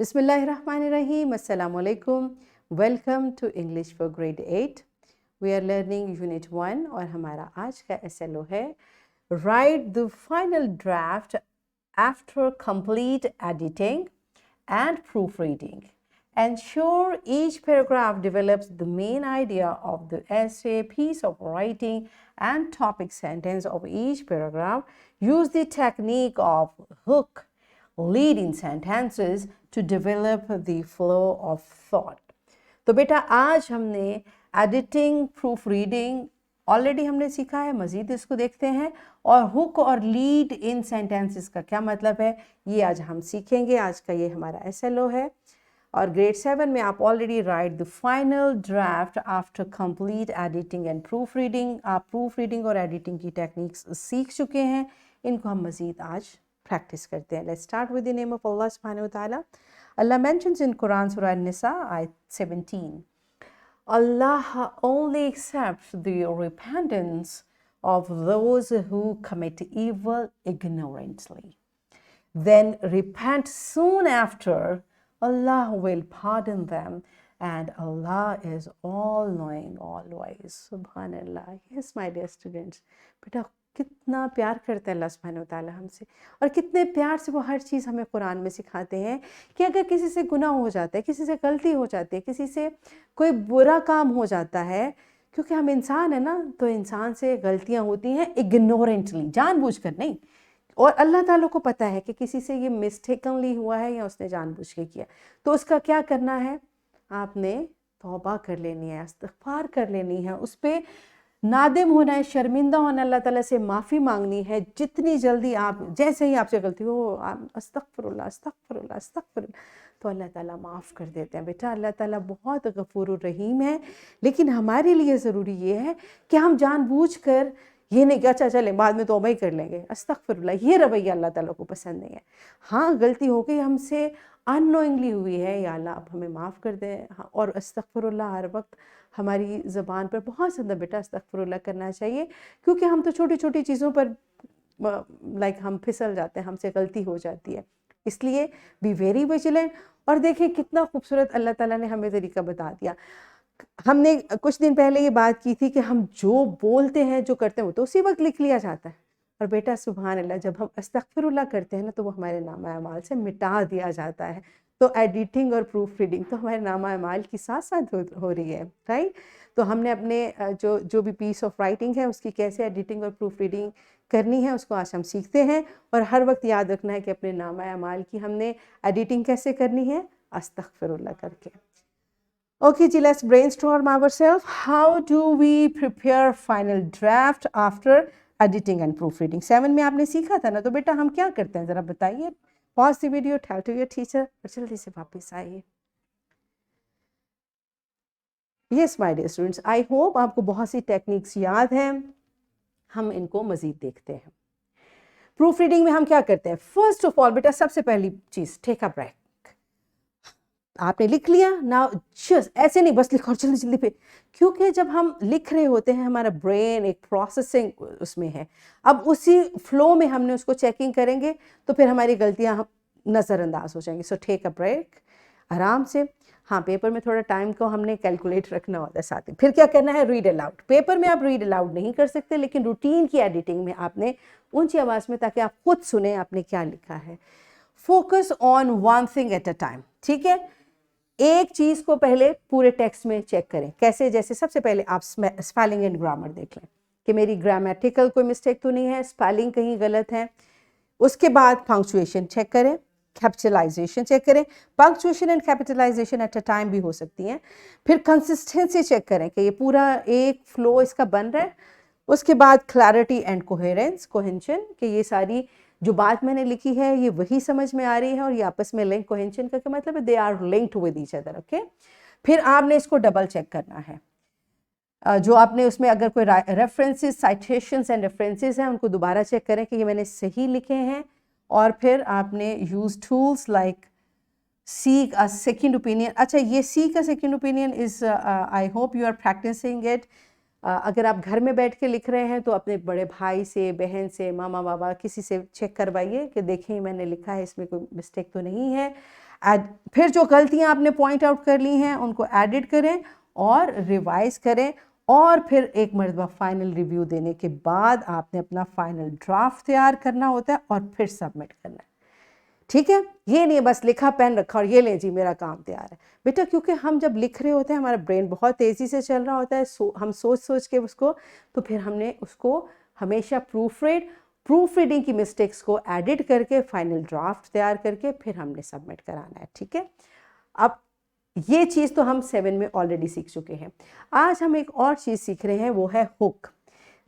Bismillahirrahmanirrahim. Assalamu alaikum. Welcome to English for Grade 8. We are learning Unit 1 और हमारा आज का SLO है Write the final draft after complete editing and proofreading. Ensure each paragraph develops the main idea of the essay, piece of writing, and topic sentence of each paragraph. Use the technique of hook, leading sentences to develop the flow of thought. तो बेटा आज हमने editing, proof reading already हमने सीखा है, मज़ीद इसको देखते हैं। और हुक और लीड इन सेंटेंसेस का क्या मतलब है ये आज हम सीखेंगे। आज का ये हमारा SLO है। और ग्रेड 7 में आप already right the final draft after complete editing and proof reading. आप प्रूफ रीडिंग और एडिटिंग की टेक्निक्स सीख चुके हैं, इनको हम मज़ीद आज practice करते हैं। Let's start with the name of Allah subhanahu wa ta'ala. Allah mentions in Quran Surah An-Nisa ayat 17, Allah only accepts the repentance of those who commit evil ignorantly. Then repent soon after, Allah will pardon them, and Allah is all knowing, all wise. Subhanallah. Yes, my dear students. बेटा कितना प्यार करते हैं अल्लाह सुब्हानहू व तआला हमसे, और कितने प्यार से वो हर चीज़ हमें कुरान में सिखाते हैं कि अगर किसी से गुनाह हो जाता है, किसी से गलती हो जाती है, किसी से कोई बुरा काम हो जाता है, क्योंकि हम इंसान है ना, तो इंसान से गलतियां होती हैं इग्नोरेंटली, जानबूझकर नहीं। और अल्लाह ताला को पता है कि किसी से ये मिस्टेकनली हुआ है या उसने जानबूझ के किया, तो उसका क्या करना है, आपने तौबा कर लेनी है, इस्तिग़फ़ार कर लेनी है, उस पर नादिम होना है, शर्मिंदा होना, अल्लाह ताला से माफ़ी मांगनी है। जितनी जल्दी आप, जैसे ही आपसे गलती हो, अस्तग़फ़िरुल्लाह अस्तग़फ़िरुल्लाह अस्तग़फ़िरुल्लाह, तो अल्लाह ताला माफ़ कर देते हैं। बेटा अल्लाह ताला बहुत गफ़ूर रहीम है, लेकिन हमारे लिए ज़रूरी ये है कि हम जानबूझकर ये नहीं कि अच्छा चलें बाद में तौबा ही कर लेंगे, अस्तग़फ़िरुल्लाह, ये रवैया अल्लाह ताला को पसंद नहीं है। हाँ, गलती हो गई हमसे, अननोइंगली हुई है, या अल्लाह आप हमें माफ़ कर दें। हाँ, और अस्तग़फ़िरुल्लाह हर वक्त हमारी ज़बान पर बहुत ज़्यादा बेटा अस्तग़फ़िरुल्लाह करना चाहिए, क्योंकि हम तो छोटी छोटी चीज़ों पर हम फिसल जाते हैं, हमसे गलती हो जाती है। इसलिए बी वेरी विजिलेंट। और देखिए कितना खूबसूरत अल्लाह ताला ने हमें तरीका बता दिया। हमने कुछ दिन पहले ये बात की थी कि हम जो बोलते हैं, जो करते हैं, वो तो उसी वक्त लिख लिया जाता है। और बेटा सुभान अल्लाह, जब हम अस्तग़फ़िरुल्लाह करते हैं ना, तो वो हमारे नामा अमाल से मिटा दिया जाता है। तो एडिटिंग और प्रूफ रीडिंग तो हमारे नामा अमाल के साथ साथ हो रही है, राइट। तो हमने अपने जो भी पीस ऑफ राइटिंग है उसकी कैसे एडिटिंग और प्रूफ रीडिंग करनी है, उसको आज हम सीखते हैं। और हर वक्त याद रखना है कि अपने नामा अमाल की हमने एडिटिंग कैसे करनी है, अस्तग़फ़िरुल्लाह करके। Okay, ji, let's brainstorm ourselves. How do we prepare final draft after editing and proofreading? 7 में आपने सीखा था ना, तो बेटा हम क्या करते हैं ज़रा बताइए। Pause the video, tell to your teacher, और जल्दी से वापस आइए। Yes, my dear students, I hope आपको बहुत सी टेक्निक्स याद हैं, हम इनको मज़ीद देखते हैं। प्रूफ रीडिंग में हम क्या करते हैं, फर्स्ट ऑफ ऑल बेटा सबसे पहली चीज़, टेक अ ब्रेक। आपने लिख लिया ना, जस्ट ऐसे नहीं बस लिखो जल्दी जल्दी पे, क्योंकि जब हम लिख रहे होते हैं हमारा ब्रेन एक प्रोसेसिंग उसमें है। अब उसी फ्लो में हमने उसको चेकिंग करेंगे तो फिर हमारी गलतियां नज़रअंदाज हो जाएंगी। सो टेक अ ब्रेक, आराम से। हाँ, पेपर में थोड़ा टाइम को हमने कैलकुलेट रखना होता है साथ ही। फिर क्या करना है, रीड अलाउड। पेपर में आप रीड अलाउड नहीं कर सकते, लेकिन रूटीन की एडिटिंग में आपने ऊंची आवाज़ में, ताकि आप खुद सुने आपने क्या लिखा है। Focus on one thing at a time, ठीक है। एक चीज़ को पहले पूरे टेक्स्ट में चेक करें। कैसे, जैसे सबसे पहले आप स्पेलिंग एंड ग्रामर देख लें कि मेरी ग्रामेटिकल कोई मिस्टेक तो नहीं है, स्पेलिंग कहीं गलत है। उसके बाद पंक्चुएशन चेक करें, कैपिटलाइजेशन चेक करें। Punctuation and capitalisation at a time भी हो सकती हैं। फिर कंसिस्टेंसी चेक करें कि ये पूरा एक फ्लो इसका बन रहा है। उसके बाद क्लैरिटी एंड कोहेरेंस, कोहेंशन, कि ये सारी जो बात मैंने लिखी है ये वही समझ में आ रही है, और ये आपस में लिंक, कोहेंशन का क्या मतलब है, they are linked with each other, okay. फिर आपने इसको डबल चेक करना है। जो आपने उसमें अगर कोई रेफरेंसेस, साइटेशंस एंड रेफरेंसेस हैं, उनको दोबारा चेक करें कि ये मैंने सही लिखे हैं। और फिर आपने use tools like seek a second opinion। अच्छा, ये seek a second opinion is I hope you are practicing it। अगर आप घर में बैठ के लिख रहे हैं तो अपने बड़े भाई से, बहन से, मामा बाबा, किसी से चेक करवाइए कि देखें मैंने लिखा है इसमें कोई मिस्टेक तो नहीं है। फिर जो गलतियां आपने पॉइंट आउट कर ली हैं उनको एडिट करें और रिवाइज करें, और फिर एक मरतबा फाइनल रिव्यू देने के बाद आपने अपना फाइनल ड्राफ्ट तैयार करना होता है और फिर सबमिट करना है। ठीक है, ये नहीं बस लिखा पेन रखा और ये लें जी मेरा काम तैयार है बेटा, क्योंकि हम जब लिख रहे होते हैं हमारा ब्रेन बहुत तेज़ी से चल रहा होता है, हम सोच सोच के उसको, तो फिर हमने उसको हमेशा प्रूफ रीडिंग की मिस्टेक्स को एडिट करके फाइनल ड्राफ्ट तैयार करके फिर हमने सबमिट कराना है। ठीक है, अब ये चीज़ तो हम 7 में ऑलरेडी सीख चुके हैं। आज हम एक और चीज़ सीख रहे हैं, वो है हुक।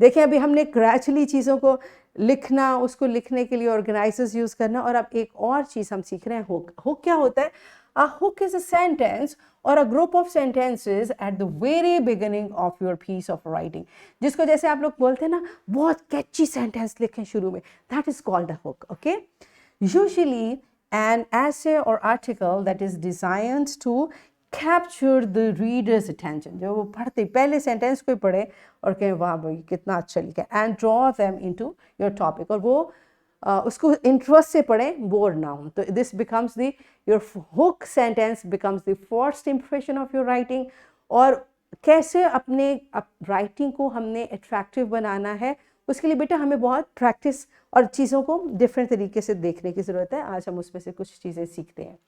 देखिए अभी हमने ग्रेजुअली चीज़ों को लिखना, उसको लिखने के लिए ऑर्गेनाइजर्स यूज़ करना, और अब एक और चीज़ हम सीख रहे हैं हुक। हुक क्या होता है? A hook is a sentence और a group of sentences at the very beginning of your piece of writing, जिसको जैसे आप लोग बोलते हैं ना बहुत कैची सेंटेंस लिखें शुरू में, that is called a hook. Okay, usually an essay or article that is designed to capture the reader's attention, जो वो पढ़ते पहले सेंटेंस को पढ़े और कहें वाह भाई कितना अच्छा लिखा, and draw them into your topic, और वो उसको इंटरेस्ट से पढ़ें, बोर ना हो। तो this becomes the your hook sentence becomes the first impression of your writing. और कैसे अपने राइटिंग को हमने अट्रैक्टिव बनाना है, उसके लिए बेटा हमें बहुत प्रैक्टिस और चीज़ों को डिफरेंट तरीके से देखने की ज़रूरत है। आज हम उसमें से कुछ चीज़ें सीखते हैं।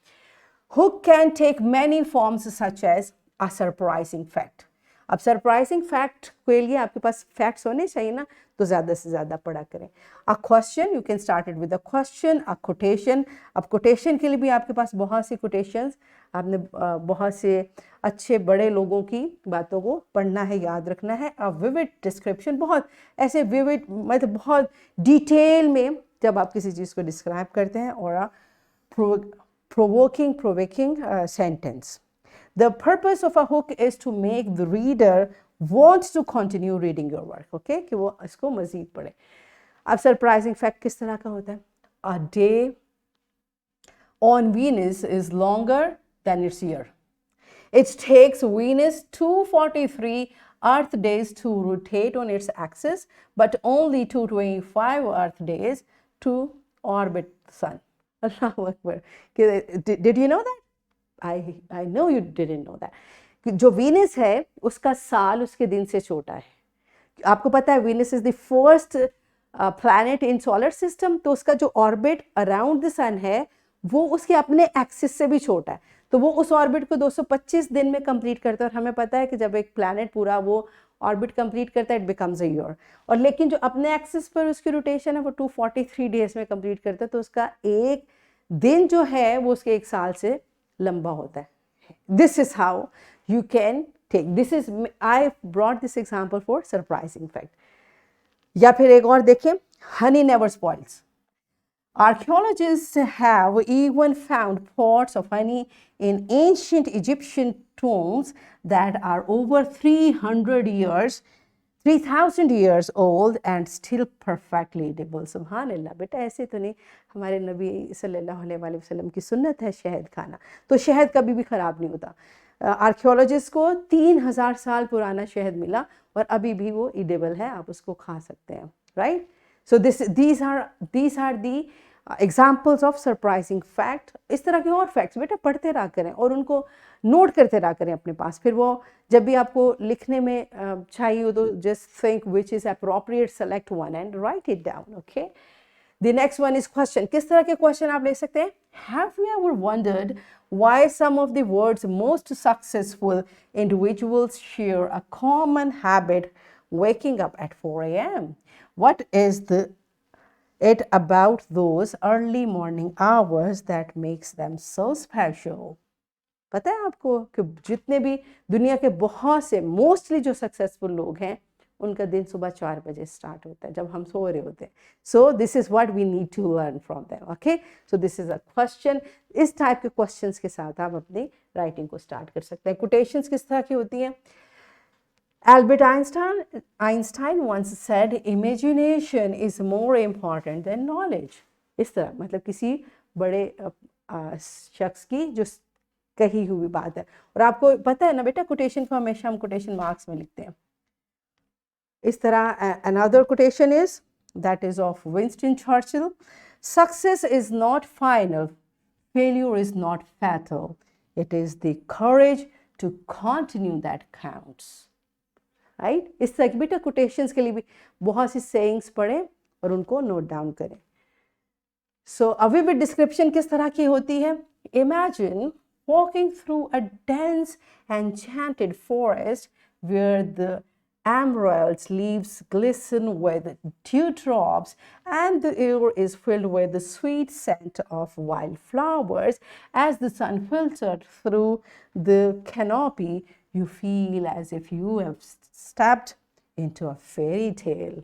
Hook can take many forms such as a surprising fact. अब सरप्राइजिंग फैक्ट के लिए आपके पास फैक्ट्स होने चाहिए ना, तो ज़्यादा से ज़्यादा पढ़ा करें। A question, you can start it with a question. A quotation, अब कोटेशन के लिए भी आपके पास बहुत सी कोटेशंस, आपने बहुत से अच्छे बड़े लोगों की बातों को पढ़ना है, याद रखना है। अ विविड डिस्क्रिप्शन, बहुत ऐसे विविड मतलब बहुत डिटेल में जब आप किसी चीज़ को डिस्क्राइब करते हैं। और अ provoking sentence. The purpose of a hook is to make the reader want to continue reading your work. Okay, कि वो इसको मज़ीद पढ़े। अब सरप्राइजिंग फैक्ट किस तरह का होता है? A day on Venus is longer than its year. It takes Venus 243 Earth days to rotate on its axis, but only 225 Earth days to orbit the sun. Allahu Akbar. Did you know that? I know you didn't know that. जो Venus है उसका साल उसके दिन से छोटा है। आपको पता है Venus is the first planet in solar system, तो उसका जो ऑर्बिट अराउंड द सन है वो उसके अपने एक्सिस से भी छोटा है, तो वो उस ऑर्बिट को 225 दिन में कंप्लीट करता है। और हमें पता है कि जब एक प्लैनेट पूरा वो ऑर्बिट कंप्लीट करता है इट बिकम्स अ ईयर, और लेकिन जो अपने एक्सिस पर उसकी रोटेशन है वो 243 डेज में कंप्लीट करता है, तो उसका एक दिन जो है वो उसके एक साल से लंबा होता है। This is how you can take this is, I brought this example for surprising fact. या फिर एक और देखें, honey never spoils. Archaeologists have even found pots of honey in ancient Egyptian tombs that are over 3,000 years old and still perfectly edible. सुभान अल्लाह बेटा, ऐसे तो नहीं, हमारे नबी सल्लल्लाहु अलैहि वसल्लम की सुन्नत है शहद खाना, तो शहद कभी भी ख़राब नहीं होता। आर्कियोलॉजिस्ट को 3,000 साल पुराना शहद मिला और अभी भी वो इडेबल है, आप उसको खा सकते हैं, right. So these are the examples of surprising fact. इस तरह के और फैक्ट्स बेटा पढ़ते रहा करें और उनको नोट करते रहा करें अपने पास, फिर वो जब भी आपको लिखने में चाहिए हो तो just think which is appropriate, select one and right it down. Okay, the next one is question. किस तरह के क्वेश्चन आप ले सकते हैं? Have you ever wondered why some of the world's most successful individuals share a common habit, waking up at 4 a.m.? What is it about those early morning hours that makes them so special? पता है आपको कि जितने भी दुनिया के बहुत से मोस्टली जो सक्सेसफुल लोग हैं उनका दिन सुबह 4 बजे स्टार्ट होता है जब हम सो रहे होते हैं। So this is what we need to learn from them. Okay, so this is a question. इस टाइप के क्वेश्चंस के साथ आप अपनी राइटिंग को स्टार्ट कर सकते हैं। कोटेशंस किस तरह की होती हैं? Albert Einstein once said, imagination is more important than knowledge. इस तरह मतलब किसी बड़े शख्स की जो कही हुई बात है। और आपको पता है ना बेटा, कोटेशन को हमेशा हम कोटेशन मार्क्स में लिखते हैं। इस तरह another quotation is that is of Winston Churchill, success is not final, failure is not fatal. It is the courage to continue that counts. Right? इस तरह की बेटा quotations के लिए भी बहुत सी sayings पढ़ें और उनको note down करें. So a vivid description किस तरह की होती है? Imagine walking through a dense enchanted forest where the emerald leaves glisten with dewdrops and the air is filled with the sweet scent of wildflowers. As the sun filtered through the canopy, you feel as if you have stepped into a fairy tale.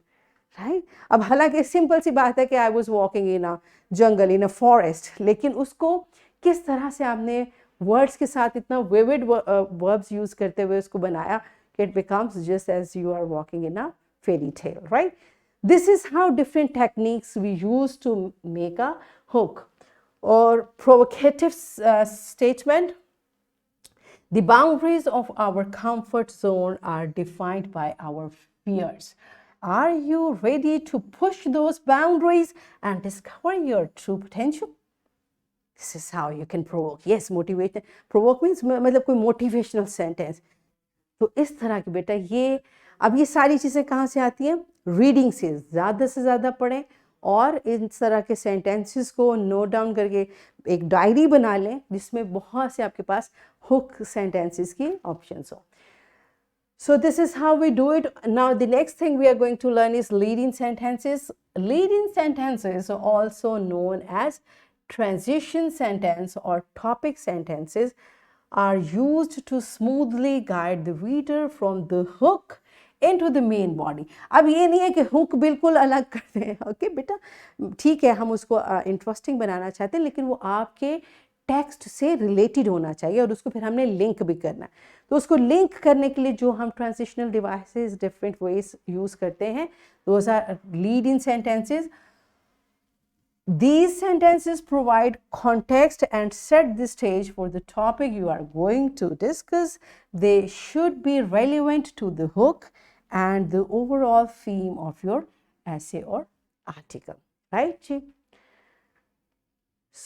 Right? अब हालांकि simple सी बात है कि I was walking in a jungle in a forest, लेकिन उसको किस तरह से आपने वर्ड्स के साथ इतना विविड वर्ब्स यूज करते हुए उसको बनाया कि it becomes just as you are walking in a fairy tale. Right? This is how different techniques we use to make a hook और provocative statement. The boundaries of our comfort zone are defined by our fears. Are you ready to push those boundaries and discover your true potential? This is how you can provoke. Yes, motivation. Provoke means मतलब कोई motivational sentence. तो इस तरह की बेटा अब ये सारी चीज़ें कहाँ से आती हैं? रीडिंग से ज़्यादा पढ़ें और इन तरह के सेंटेंसेस को नोट डाउन करके एक डायरी बना लें जिसमें बहुत से आपके पास हुक सेंटेंसेस की ऑप्शंस हो. So this is how we do it. Now the next thing we are going to learn is leading sentences. Leading sentences are also known as transition sentence or topic sentences are used to smoothly guide the reader from the hook into the main body. अब ये नहीं है कि hook बिल्कुल अलग कर दें. Okay बेटा, ठीक है, हम उसको इंटरेस्टिंग बनाना चाहते हैं, लेकिन वो आपके टेक्स्ट से रिलेटेड होना चाहिए और उसको फिर हमने लिंक भी करना है. तो उसको लिंक करने के लिए जो हम transitional devices different ways use करते हैं, those are lead in sentences. These sentences provide context and set the stage for the topic you are going to discuss. They should be relevant to the hook and the overall theme of your essay or article. Right?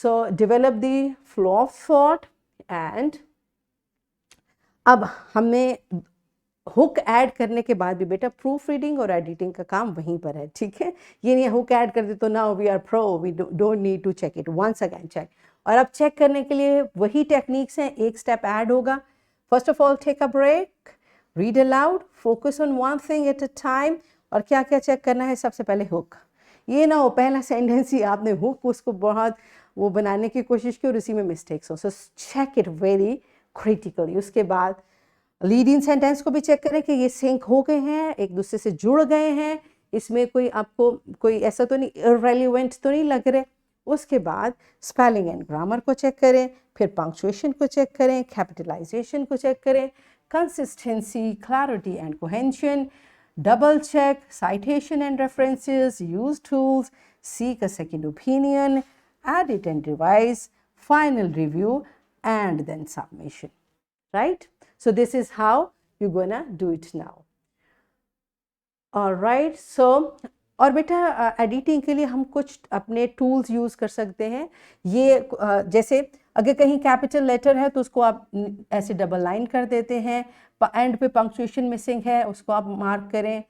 So develop the flow of thought and अब हमें hook add करने के बाद भी बेटा proof reading और editing का काम वहीं पर है. ठीक है, ये नहीं हुक ऐड कर दे तो now we are pro, we don't need to check it, once again check. और अब चेक करने के लिए वही टेक्निक्स हैं, एक स्टेप ऐड होगा. First of all take a break, read aloud, focus on one thing at a time. और क्या क्या चेक करना है? सबसे पहले हुक. ये ना हो पहला सेंटेंस ही आपने हुक उसको बहुत वो बनाने की कोशिश की और उसी में मिस्टेक्स हो. So check it very critically. उसके बाद लीड इन सेंटेंस को भी चेक करें कि ये सिंक हो गए हैं, एक दूसरे से जुड़ गए हैं, इसमें कोई आपको कोई ऐसा तो नहीं इररेलेवेंट तो नहीं लग रहे. उसके बाद स्पेलिंग एंड ग्रामर को चेक करें, फिर पंक्चुएशन को चेक करें, कैपिटलाइजेशन को चेक करें, consistency, clarity and cohesion, double check, citation and references, use tools, seek a second opinion, edit and revise, final review, and then submission. Right? So this is how you're gonna do it now. All right. So और बेटा editing के लिए हम कुछ अपने tools use कर सकते हैं. ये जैसे अगर कहीं कैपिटल लेटर है तो उसको आप ऐसे डबल लाइन कर देते हैं. एंड पे पंक्चुएशन मिसिंग है, उसको आप मार्क करें.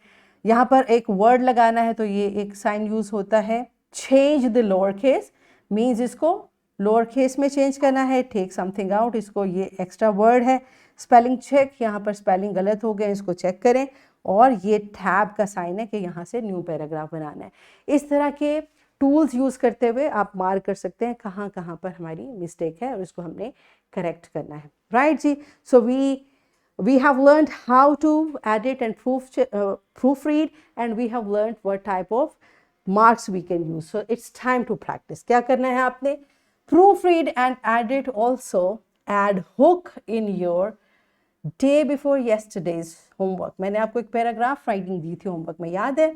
यहाँ पर एक वर्ड लगाना है तो ये एक साइन यूज होता है. Change the lower case means इसको लोअर केस में चेंज करना है. टेक समथिंग आउट, इसको ये एक्स्ट्रा वर्ड है. स्पेलिंग चेक, यहाँ पर स्पेलिंग गलत हो गए, इसको चेक करें. और ये टैब का साइन है कि यहाँ से न्यू पैराग्राफ बनाना है. इस तरह के टूल्स यूज़ करते हुए आप मार्क कर सकते हैं कहाँ कहाँ पर हमारी मिस्टेक है और इसको हमने करेक्ट करना है. राइट जी. So we have learned how to edit and proofread, and we have learned what type of marks we can use. So it's time to practice. क्या करना है आपने? Proofread and edit also. Add hook in your day before yesterday's homework. मैंने आपको एक paragraph writing the थी homework में, याद है?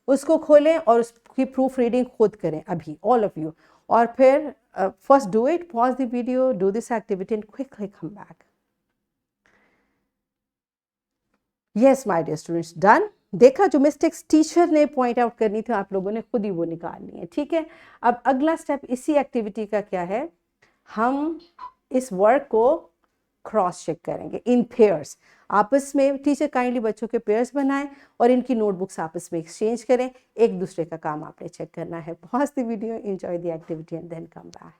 उसको खोलें और उसकी प्रूफ रीडिंग खुद करें अभी, ऑल ऑफ यू. और फिर first do it, pause the video, do this activity and quickly come back. Yes my dear students, done. देखा, जो मिस्टेक्स टीचर ने पॉइंट आउट करनी थी आप लोगों ने खुद ही वो निकालनी है. ठीक है. अब अगला स्टेप इसी एक्टिविटी का क्या है? हम इस वर्क को क्रॉस चेक करेंगे इन पेयर्स, आपस में। टीचर काइंडली बच्चों के पेयर्स बनाएं और इनकी नोटबुक्स आपस में एक्सचेंज करें, एक दूसरे का काम आपने चेक करना है। Pause the video, enjoy the activity and then come back.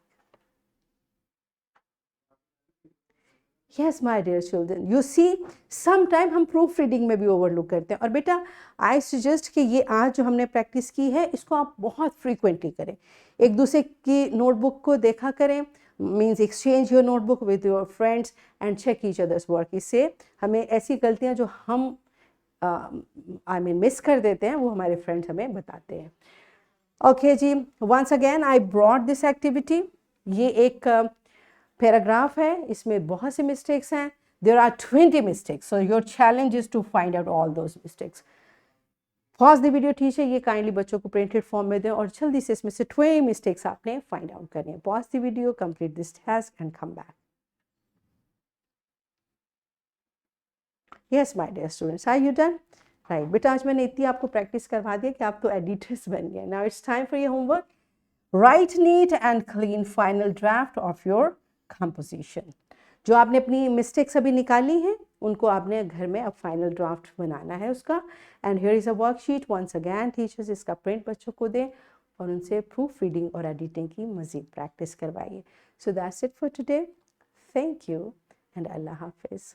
Yes, my dear children, you see, sometime हम प्रूफ रीडिंग में भी ओवरलुक करते हैं। और बेटा आई सजेस्ट कि ये आज जो हमने प्रैक्टिस की है इसको आप बहुत फ्रीक्वेंटली करें, एक दूसरे की नोटबुक को देखा करें, means exchange your notebook with your friends and check each others work. इससे हमें ऐसी गलतियां जो हम मिस कर देते हैं वो हमारे फ्रेंड्स हमें बताते हैं। ओके जी, once again I brought this activity. ये एक पैराग्राफ है, इसमें बहुत से मिस्टेक्स हैं। There are 20 mistakes, so your challenge is to find out all those mistakes. Pause the video teacher, ये काइंडली बच्चों को प्रिंटेड फॉर्म में दें और जल्दी से इसमें से 20 मिस्टेक्स आपने फाइंड आउट करनी है। Pause the video, complete this task and come back. Yes my dear students, are you done? Right बेटा, आज मैंने इतनी आपको प्रैक्टिस करवा दिया कि आप तो एडिटर्स बन गए। Now it's time for your homework. Right neat and clean final draft of your composition. जो आपने अपनी मिस्टेक्स अभी निकाली हैं उनको आपने घर में अब फाइनल ड्राफ्ट बनाना है उसका। And here is a worksheet. Once again teachers इसका प्रिंट बच्चों को दें और उनसे प्रूफ रीडिंग और एडिटिंग की मज़ीद प्रैक्टिस करवाइए। So that's it for today. Thank you and Allah हाफिज़।